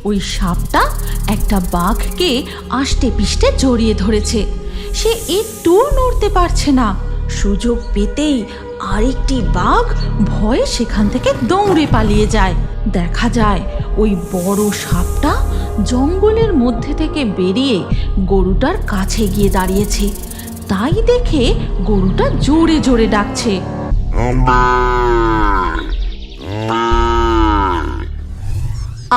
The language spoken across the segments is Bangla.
ওই সাপটা একটা বাঘকে আষ্টে পিষ্টে জড়িয়ে ধরেছে। সে একটুও নড়তে পারছে না। সুযোগ পেতেই আরেকটি বাঘ ভয়ে সেখান থেকে দৌড়ে পালিয়ে যায়। দেখা যায় ওই বড় সাপটা জঙ্গলের মধ্যে থেকে বেরিয়ে গরুটার কাছে গিয়ে দাঁড়িয়েছে। তাই দেখে গরুটা জোরে জোরে ডাকছে।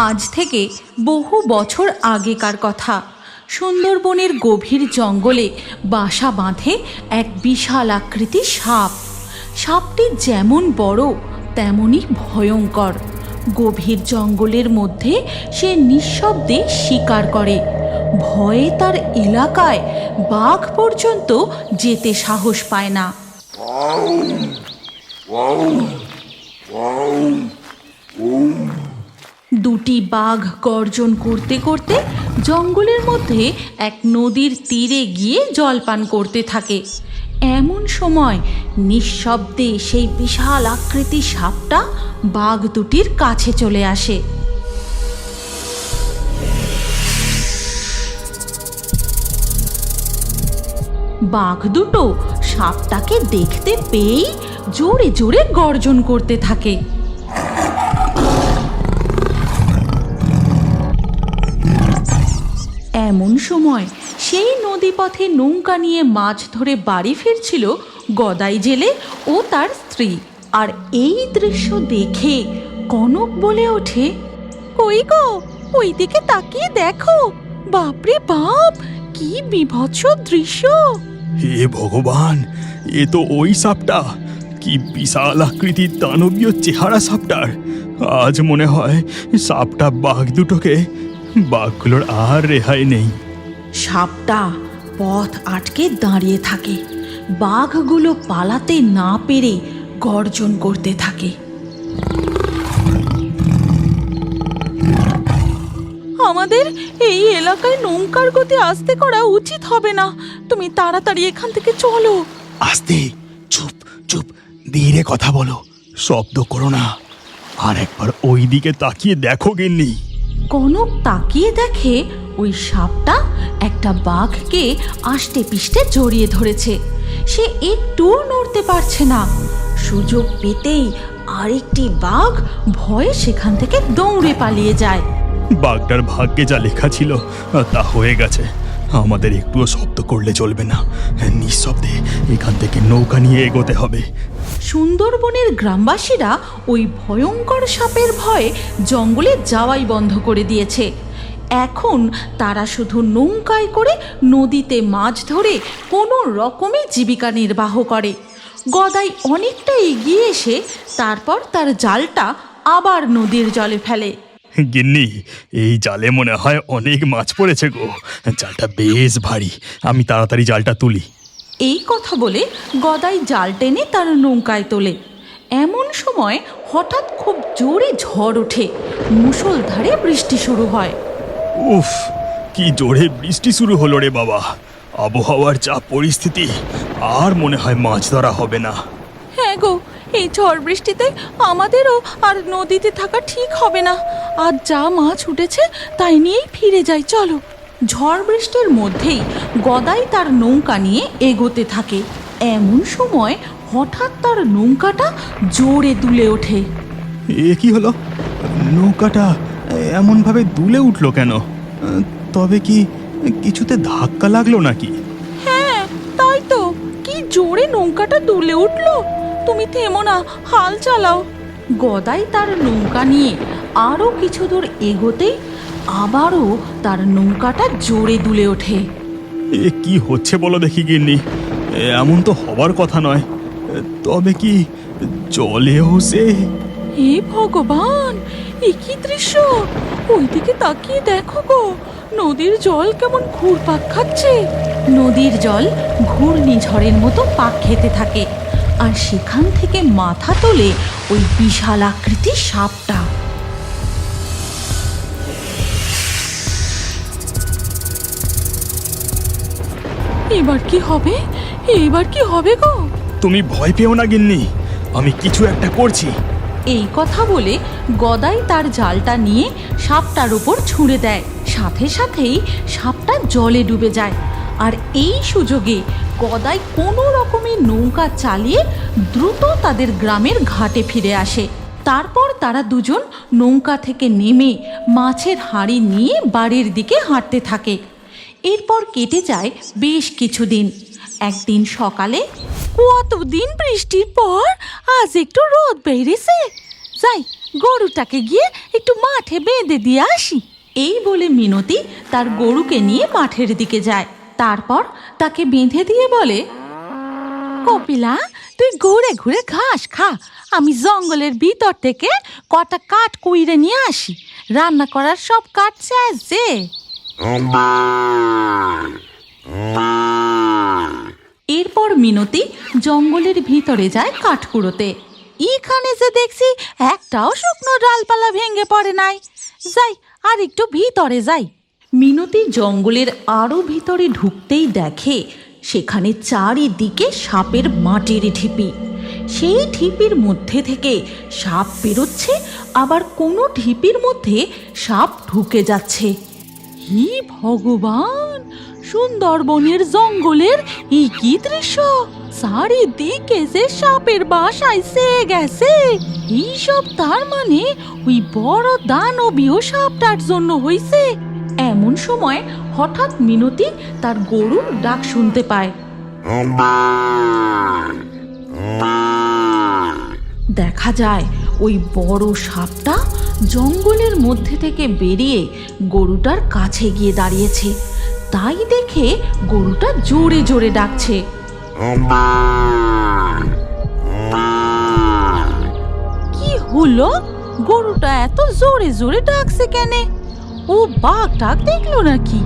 আজ থেকে বহু বছর আগেকার কথা। সুন্দরবনের গভীর জঙ্গলে বাসা বাঁধে এক বিশাল আকৃতির সাপ। সাপটি যেমন বড় তেমনই ভয়ঙ্কর। গভীর জঙ্গলের মধ্যে সে নিঃশব্দে শিকার করে। ভয়ে তার এলাকায় বাঘ পর্যন্ত যেতে সাহস পায় না। দুটি বাঘ গর্জন করতে করতে জঙ্গলের মধ্যে এক নদীর তীরে গিয়ে জলপান করতে থাকে। এমন সময় নিঃশব্দে সেই বিশাল আকৃতির সাপটা বাঘ দুটির কাছে চলে আসে। বাঘ দুটো সাপটাকে দেখতে পেয়েই জোরে জোরে গর্জন করতে থাকে। এমন সময় সেই নদীপথে নৌকা নিয়ে মাছ ধরে বাড়ি ফিরছিল গদাই জেলে ও তার স্ত্রী। আর এই দৃশ্য দেখে কনক বলে ওঠে, কই গো, ওই দিকে তাকিয়ে দেখো, বাপরে বাপ, কি বীভৎস দৃশ্য! হে ভগবান, এ তো ওই সাপটা। কি বিশাল আকৃতির দানবীয় চেহারা সাপটার। আজ মনে হয় সাপটা বাঘ দুটোকে, বাঘগুলোর আর রেহাই নেই। সাপটা পথ আটকে দাঁড়িয়ে থাকে। বাঘগুলো পালাতে না পেরে গর্জন করতে থাকে। আমাদের এই এলাকায় নৌকার গতি আস্তে করা উচিত হবে না। তুমি তাড়াতাড়ি এখান থেকে চলো। আস্তে, চুপ চুপ, ধীরে কথা বলো, শব্দ করো না। আর একবার ওই দিকে তাকিয়ে দেখো গিন্নি। কনক তাকিয়ে দেখে ওই সাপটা একটা বাঘকে আষ্টে পিষ্টে জড়িয়ে ধরেছে। সে একটুও নড়তে পারছে না। সুযোগ পেতেই আরেকটি বাঘ ভয়ে সেখান থেকে দৌড়ে পালিয়ে যায়। বাঘটার ভাগ্যে যা লেখা ছিল তা হয়ে গেছে। আমাদের একটুও শব্দ করলে চলবে না। নিঃশব্দে এখান থেকে নৌকা নিয়ে এগোতে হবে। সুন্দরবনের গ্রামবাসীরা ওই ভয়ঙ্কর সাপের ভয়ে জঙ্গলে যাওয়াই বন্ধ করে দিয়েছে। এখন তারা শুধু নৌকায় করে নদীতে মাছ ধরে কোনো রকমে জীবিকা নির্বাহ করে। গদাই অনেকটা এগিয়ে এসে তারপর তার জালটা আবার নদীর জলে ফেলে। গিন্নি, এই জালে মনে হয় অনেক মাছ পড়েছে গো। জালটা বেশ ভারী, আমি তাড়াতাড়ি জালটা তুলি। এই কথা বলে গদাই জাল টেনে তার নৌকায় তোলে। এমন সময় হঠাৎ খুব জোরে ঝড় ওঠে। মুষলধারে বৃষ্টি শুরু হয়। উফ, কি জোরে বৃষ্টি শুরু হলো রে বাবা। আবহাওয়ার যা পরিস্থিতি, আর মনে হয় মাছ ধরা হবে না। হ্যাঁ গো, এই ঝড় বৃষ্টিতে আমাদেরও আর নদীতে থাকা ঠিক হবে না। আর যা মাছ উঠেছে তাই নিয়েই ফিরে যাই, চলো। ঝড় বৃষ্টির মধ্যেই গদাই তার নৌকা নিয়ে এগোতে থাকে। এমন সময় হঠাৎ তার নৌকাটা জোরে দুলে ওঠে। এ কি হলো? নৌকাটা এমনভাবে দুলে উঠলো কেন? তবে কি কিছুতে ধাক্কা লাগলো নাকি? হ্যাঁ, তাই তো, কি জোরে নৌকাটা দুলে উঠলো। তুমি থেমো না, হাল চালাও। গদাই তার নৌকা নিয়ে আরো কিছু দূর এগোতেই আবারও তার নৌকাটা জোরে দুলে ওঠে। এ কি হচ্ছে বলো দেখি গিন্নি, এমন তো হবার কথা নয়। তবে কি জলেও সে? হে ভগবান, এ কি দৃশ্য! ওইদিকে তাকিয়ে দেখো গো, নদীর জল কেমন ঘুরপাক খাচ্ছে। নদীর জল ঘূর্ণিঝড়ের মতো পাক খেতে থাকে। আর সেখান থেকে মাথা তোলে ওই বিশাল আকৃতির সাপটা। এবার কি হবে? এবার কি হবে গো? তুমি ভয় পেও না গিন্নি, আমি কিছু একটা করছি। এই কথা বলে গদাই তার জালটা নিয়ে সাপটার উপর ছুঁড়ে দেয়। সাথে সাথেই সাপটা জলে ডুবে যায়। আর এই সুযোগে গদাই কোনো রকমের নৌকা চালিয়ে দ্রুত তাদের গ্রামের ঘাটে ফিরে আসে। তারপর তারা দুজন নৌকা থেকে নেমে মাছের হাঁড়ি নিয়ে বাড়ির দিকে হাঁটতে থাকে। এরপর কেটে যায় বেশ কিছুদিন। একদিন সকালে, কতদিন বৃষ্টির পর আজ একটু রোদ বেরিয়েছে, যাই গরুটাকে গিয়ে একটু মাঠে বেঁধে দিয়ে আসি। এই বলে মিনতি তার গরুকে নিয়ে মাঠের দিকে যায়। তারপর তাকে বেঁধে দিয়ে বলে, কপিলা, তুই ঘুরে ঘুরে ঘাস খা, আমি জঙ্গলের ভিতর থেকে কটা কাঠ কুইরে নিয়ে আসি। রান্না করার সব কাঠ শেষ যে। এরপর মিনতি জঙ্গলের ভিতরে যায় কাঠ কুড়োতে। এখানে যে দেখছি একটাও শুকনো ডালপালা ভেঙে পড়ে নাই, যাই আর একটু ভিতরে যাই। মিনতি জঙ্গলের আরো ভিতরে ঢুকতেই দেখে সেখানে চারিদিকে সাপের মাটির ঢিপি। সেই ঢিপির মধ্যে থেকে সাপ বেরোচ্ছে, আবার কোনো ঢিপির মধ্যে সাপ ঢুকে যাচ্ছে। হি ভগবান, সুন্দরবনের জঙ্গলের এই কি দৃশ্য! চারিদিকে যে সাপের বাসায় সে গেছে। এইসব তার মানে ওই বড় দানবীয় সাপটার জন্য হইছে। এমন সময় হঠাৎ মিনতি তার গরুর ডাক শুনতে পায়। দেখা যায় ওই বড় সাপটা জঙ্গলের মধ্যে থেকে বেরিয়ে গরুটার কাছে গিয়ে দাঁড়িয়েছে। তাই দেখে গরুটা জোরে জোরে ডাকছে। কি হলো? গরুটা এত জোরে জোরে ডাকছে কেন? ও বাঘ টাক দেখলো নাকি?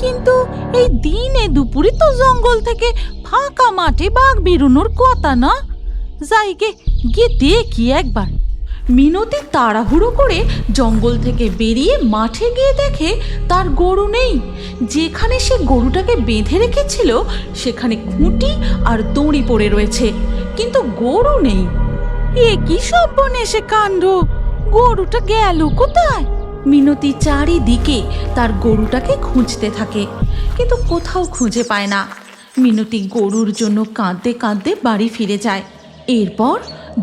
কিন্তু এই দিনে দুপুরে তো জঙ্গল থেকে ফাঁকা মাঠে বাঘ বেরোনোর কথা না। যাই গিয়ে দেখি একবার। মিনতি তাড়াহুড়ো করে জঙ্গল থেকে বেরিয়ে মাঠে গিয়ে দেখে তার গরু নেই। যেখানে সে গরুটাকে বেঁধে রেখেছিল সেখানে খুঁটি আর দড়ি পড়ে রয়েছে, কিন্তু গরু নেই। এ কি সর্বনেশে কাণ্ড! গরুটা গেল কোথায়? মিনতি চারিদিকে তার গরুটাকে খুঁজতে থাকে, কিন্তু কোথাও খুঁজে পায় না। মিনতি গরুর জন্য কাঁদতে কাঁদতে বাড়ি ফিরে যায়। এরপর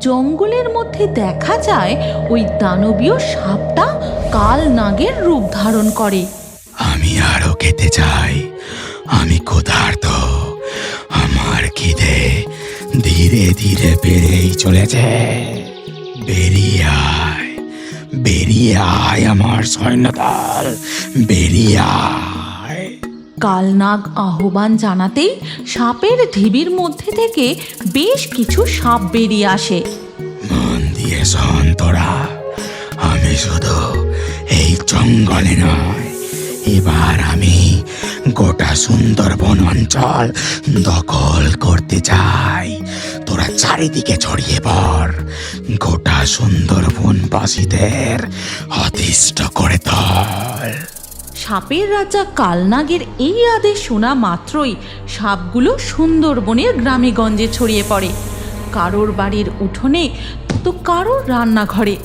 জঙ্গলের মধ্যে দেখা যায় ওই দানবীয় সাপটা কাল নাগের রূপ ধারণ করে। আমি আরো খেতে চাই, আমি ক্ষুধার্ত, আমার খিদে ধীরে ধীরে বেড়েই চলেছে। বেরিয়ে আয়, বেরিয়ে আয় আমার সৈন্যদল, বেরিয়ে আয়। কালনাগ আহ্বান জানাতেই সাপের ঢিবির মধ্যে থেকে বেশ কিছু সাপ বেরিয়ে আসে। মন দিয়ে শোন তোরা, আমি শুধু এই জঙ্গলে নয়, এবার আমি গোটা সুন্দরবন অঞ্চল দখল করতে চাই। তোরা চারিদিকে ছড়িয়ে পড়, গোটা সুন্দরবনবাসীদের অতিষ্ঠ করে তোল। সাপের রাজা কালনাগের এই আদেশ শোনা মাত্রই সাপগুলো সুন্দরবনের গ্রামে গঞ্জে ছড়িয়ে পড়ে। কারোর বাড়ির উঠোনে তো কারোর রান্নাঘরে,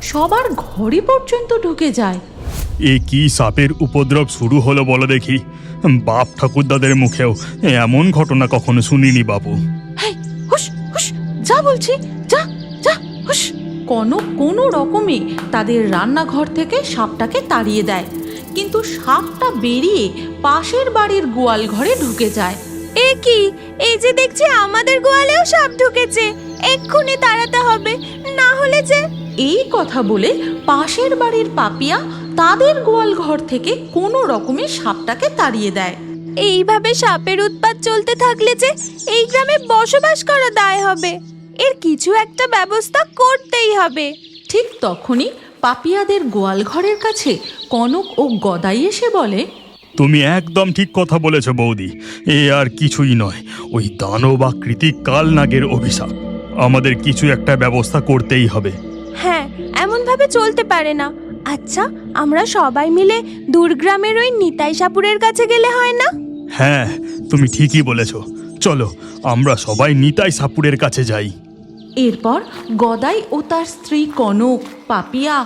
সবার ঘরে পর্যন্ত ঢুকে যায়। এ কি সাপের উপদ্রব শুরু হলো বলো দেখি? বাপ ঠাকুরদাদের মুখেও এমন ঘটনা কখনো শুনিনি বাবু। হেই, হুশ হুশ, যা বলছি, যা যা হুশ। কোনো রকমে তাদের রান্নাঘর থেকে সাপটাকে তাড়িয়ে দেয়, কিন্তু সাপটা বেরিয়ে পাশের বাড়ির গোয়াল ঘরে ঢুকে যায়। এ কি, এই যে দেখছি আমাদের গোয়ালেও সাপ ঢুকেছে, এক্ষুনি তাড়াতে হবে, না হলে যে। এই কথা বলে পাশের বাড়ির পাপিয়া তাদের গোয়াল ঘর থেকে কোনো রকমে সাপটাকে তাড়িয়ে দেয়। এইভাবে সাপের উৎপাত চলতে থাকলে যে এই গ্রামে বসবাস করা দায় হবে। এর কিছু একটা ব্যবস্থা করতেই হবে। ঠিক তখনই পাপিয়াদের গোয়াল ঘরের কাছে কনক ও গদাই এসে বলে, তুমি একদম ঠিক কথা বলেছ বৌদি, এ আর কিছুই নয়, ওই দানব আকৃতি কালনাগের অভিশাপ। আমাদের কিছু একটা ব্যবস্থা করতেই হবে। হ্যাঁ, এমনভাবে চলতে পারে না। আচ্ছা, আমরা সবাই মিলে দূরগ্রামের ওই নিতাই সাপুরের কাছে গেলে হয় না? হ্যাঁ, তুমি ঠিকই বলেছ। চলো আমরা সবাই নিতাই সাপুরের কাছে যাই। এরপর গদাই ও তার স্ত্রী কনক, পাপিয়া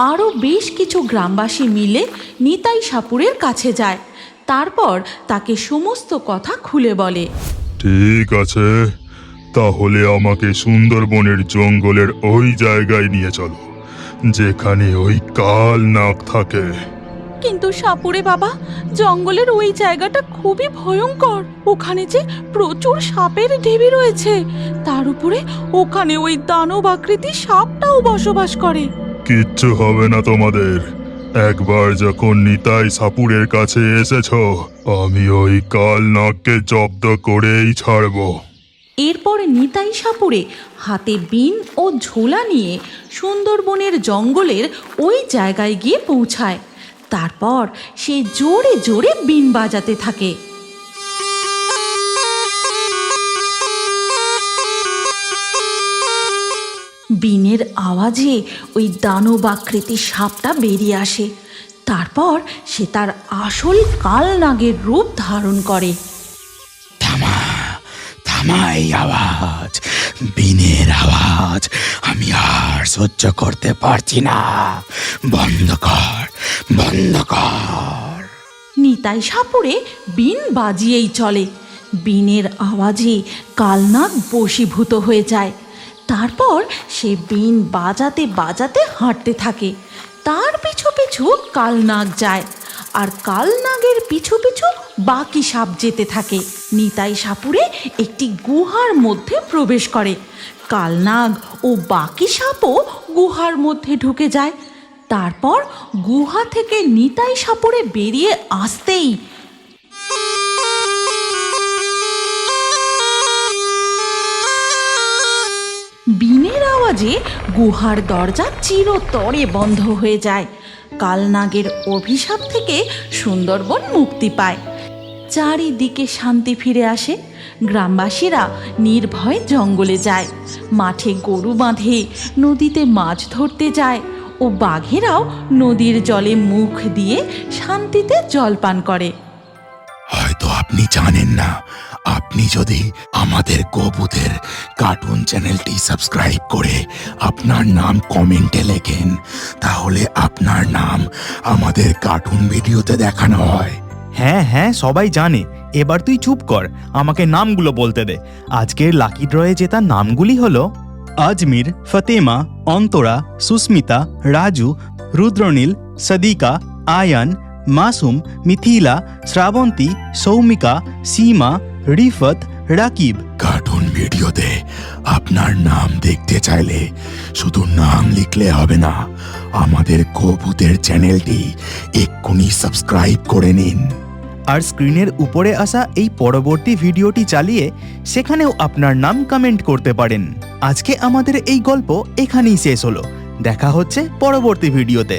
আরও বেশ কিছু গ্রামবাসী মিলে নিতাই সাপুড়ের কাছে যায়। তারপর তাকে সমস্ত কথা খুলে বলে। ঠিক আছে, তাহলে আমাকে সুন্দরবনের জঙ্গলের ওই জায়গায় নিয়ে চলো যেখানে ওই কাল নাগ থাকে। কিন্তু সাপুড়ে বাবা, জঙ্গলের ওই জায়গাটা খুবই ভয়ঙ্কর। ওখানে যে প্রচুর সাপের ঢিবি রয়েছে, তার উপরে ওখানে ওই দানব আকৃতি সাপটাও বসবাস করে। কিচ্ছু হবে না তোমাদের। একবার যখন নিতাই সাপুরের কাছে এসেছো, আমি ওই কাল নাগকে জব্দ করেই ছাড়বো। এরপর নিতাই সাপুড়ে হাতে বিন ও ঝোলা নিয়ে সুন্দরবনের জঙ্গলের ওই জায়গায় গিয়ে পৌঁছায়। তারপর সে জোরে জোরে বিন বাজাতে থাকে। বিনের আওয়াজে ওই দানব আকৃতির সাপটা বেরিয়ে আসে। তারপর সে তার আসল কাল নাগের রূপ ধারণ করে। থামা এই আওয়াজ, বিনের আওয়াজ আমি আর সহ্য করতে পারছি না। বন্ধ কর, বন্ধ কর। নিতাই সাপুড়ে বিন বাজিয়েই চলে। বিনের আওয়াজে কালনাগ বশীভূত হয়ে যায়। তারপর সে বিন বাজাতে বাজাতে হাঁটতে থাকে। তার পিছু পিছু কালনাগ যায়, আর কালনাগের পিছু পিছু বাকি সাপ যেতে থাকে। নিতাই সাপুড়ে একটি গুহার মধ্যে প্রবেশ করে। কালনাগ ও বাকি সাপও গুহার মধ্যে ঢুকে যায়। তারপর গুহা থেকে নিতাই সাপুড়ে বেরিয়ে আসতেই বিনের আওয়াজে গুহার দরজা চিরতরে বন্ধ হয়ে যায়। কালনাগের অভিশাপ থেকে সুন্দরবন মুক্তি পায়। চারিদিকে শান্তি ফিরে আসে। গ্রামবাসীরা নির্ভয়ে জঙ্গলে যায়, মাঠে গরু বাঁধে, নদীতে মাছ ধরতে যায় ও বাঘেরাও নদীর জলে মুখ দিয়ে শান্তিতে জল পান করে। হয়তো আপনি জানেন না, আপনি যদি আমাদের গোভূতের কার্টুন চ্যানেলটি সাবস্ক্রাইব করে আপনার নাম কমেন্টে লেখেন, তাহলে আপনার নাম আমাদের কার্টুন ভিডিওতে দেখানো হয়। হ্যাঁ হ্যাঁ, সবাই জানে। এবার তুই চুপ কর, আমাকে নামগুলো বলতে দে। আজকের লাকি ড্রয়ে জেতা নামগুলি হলো আজমির, ফতেমা, অন্তরা, সুস্মিতা, রাজু, রুদ্রনীল, সদিকা, আয়ান, মাসুম, মিথিলা, শ্রাবন্তী, সৌমিকা, সীমা, রিফত, রাকিব। কার্টুন ভিডিওতে আপনার নাম দেখতে চাইলে শুধু নাম লিখলে হবে না, আমাদের গোভূতের চ্যানেলটি এক্ষুনি সাবস্ক্রাইব করে নিন। আর স্ক্রিনের উপরে আসা এই পরবর্তী ভিডিওটি চালিয়ে সেখানেও আপনার নাম কমেন্ট করতে পারেন। আজকে আমাদের এই গল্প এখানেই শেষ হলো। দেখা হচ্ছে পরবর্তী ভিডিওতে।